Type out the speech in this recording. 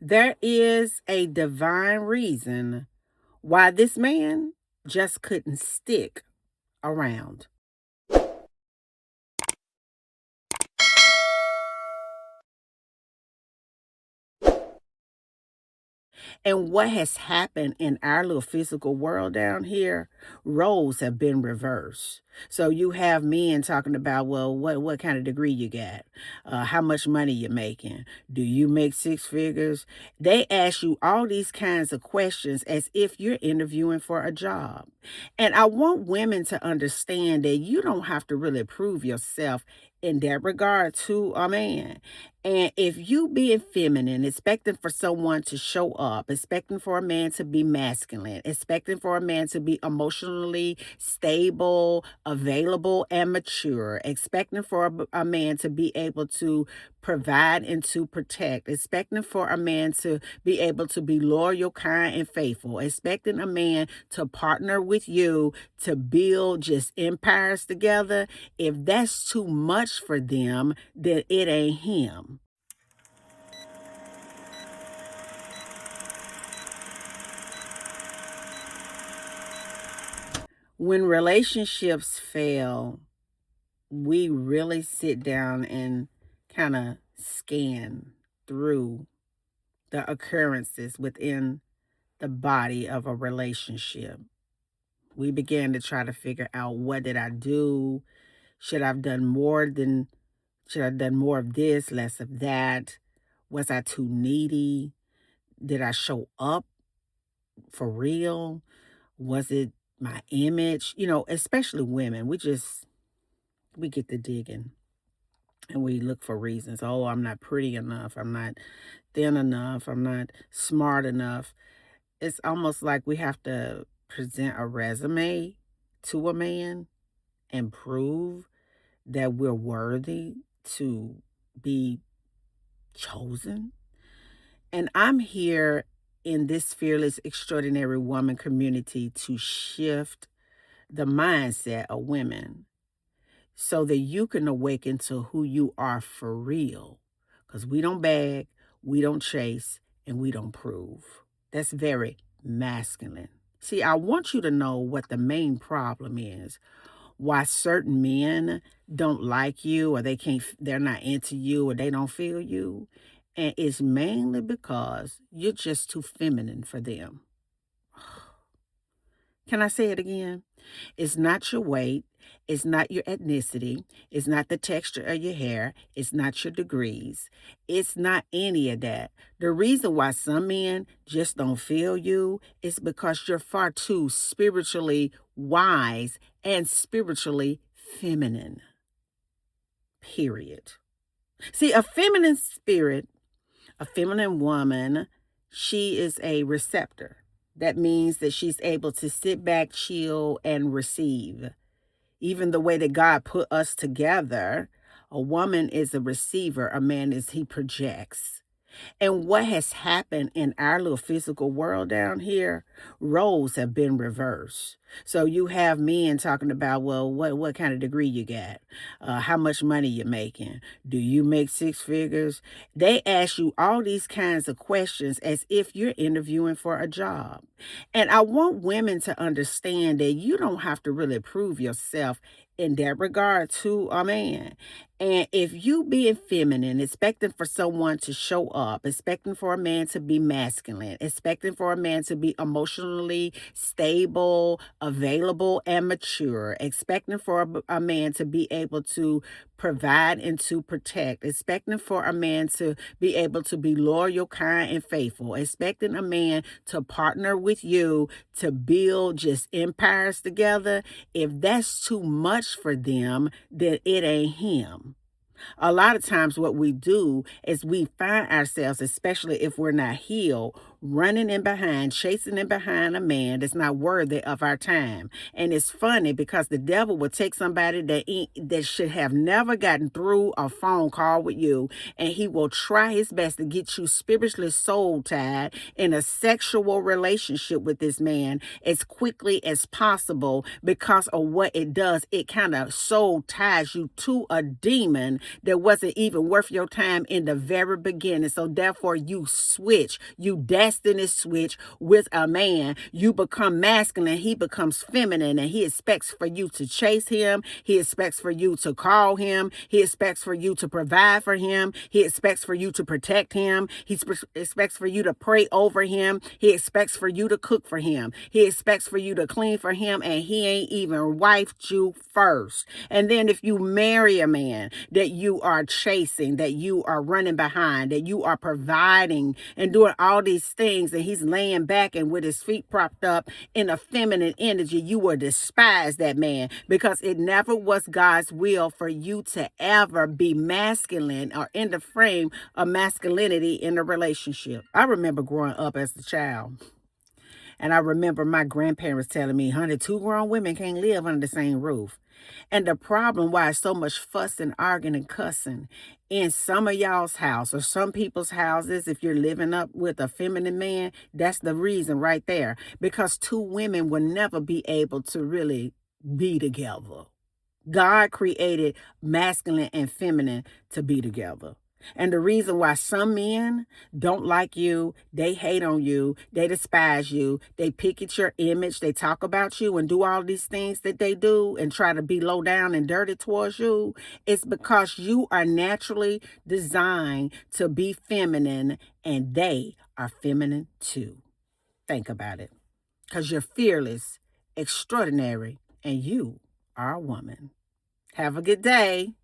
There is a divine reason why this man just couldn't stick around. And what has happened in our little physical world down here, roles have been reversed. So you have men talking about, well, what kind of degree you got? How much money you making? Do you make six figures? They ask you all these kinds of questions as if you're interviewing for a job. And I want women to understand that you don't have to really prove yourself in that regard to a man. And if you being feminine, expecting for someone to show up, expecting for a man to be masculine, expecting for a man to be emotionally stable, available, and mature, expecting for a man to be able to provide and to protect, expecting for a man to be able to be loyal, kind, and faithful, expecting a man to partner with you to build just empires together. If that's too much for them, then it ain't him. When relationships fail, we really sit down and kind of scan through the occurrences within the body of a relationship. We began to try to figure out, what did I do? Should I've done more than should I have done more of this, less of that? Was I too needy? Did I show up for real? Was it my image? Especially women, we get to digging and we look for reasons. Oh, I'm not pretty enough. I'm not thin enough. I'm not smart enough. It's almost like we have to present a resume to a man and prove that we're worthy to be chosen. And I'm here in this fearless, extraordinary woman community to shift the mindset of women so that you can awaken to who you are for real. Because we don't beg, we don't chase, and we don't prove. That's very masculine. See, I want you to know what the main problem is. Why certain men don't like you, or they're not into you, or they don't feel you. And it's mainly because you're just too feminine for them. Can I say it again? It's not your weight. It's not your ethnicity. It's not the texture of your hair. It's not your degrees. It's not any of that. The reason why some men just don't feel you is because you're far too spiritually wise and spiritually feminine. Period. See, a feminine spirit, a feminine woman, she is a receptor. That means that she's able to sit back, chill, and receive. Even the way that God put us together, a woman is a receiver, a man is he projects. And what has happened in our little physical world down here, roles have been reversed. So you have men talking about, well, what kind of degree you got? How much money you making? Do you make six figures? They ask you all these kinds of questions as if you're interviewing for a job. And I want women to understand that you don't have to really prove yourself in that regard to a man. And if you being feminine, expecting for someone to show up, expecting for a man to be masculine, expecting for a man to be emotionally stable, available, and mature, expecting for a man to be able to provide and to protect, expecting for a man to be able to be loyal, kind, and faithful, expecting a man to partner with you to build just empires together. If that's too much for them, then it ain't him. A lot of times what we do is we find ourselves, especially if we're not healed, running in behind, chasing in behind a man that's not worthy of our time. And it's funny because the devil will take somebody that should have never gotten through a phone call with you, and he will try his best to get you spiritually soul tied in a sexual relationship with this man as quickly as possible, because of what it does. It kind of soul ties you to a demon that wasn't even worth your time in the very beginning. So therefore you switch, you destiny switch with a man. You become masculine, he becomes feminine, and he expects for you to chase him. He expects for you to call him. He expects for you to provide for him. He expects for you to protect him. He expects for you to pray over him. He expects for you to cook for him. He expects for you to clean for him, and he ain't even wifed you first. And then if you marry a man that you are chasing, that you are running behind, that you are providing and doing all these things, and he's laying back and with his feet propped up in a feminine energy, you will despise that man, because it never was God's will for you to ever be masculine or in the frame of masculinity in a relationship. I remember growing up as a child, and I remember my grandparents telling me, honey, two grown women can't live under the same roof. And the problem why it's so much fuss and arguing and cussing in some of y'all's house or some people's houses, if you're living up with a feminine man, that's the reason right there. Because two women will never be able to really be together. God created masculine and feminine to be together. And the reason why some men don't like you, they hate on you, they despise you, they pick at your image, they talk about you and do all these things that they do and try to be low down and dirty towards you, it's because you are naturally designed to be feminine and they are feminine too. Think about it. Because you're fearless, extraordinary, and you are a woman. Have a good day.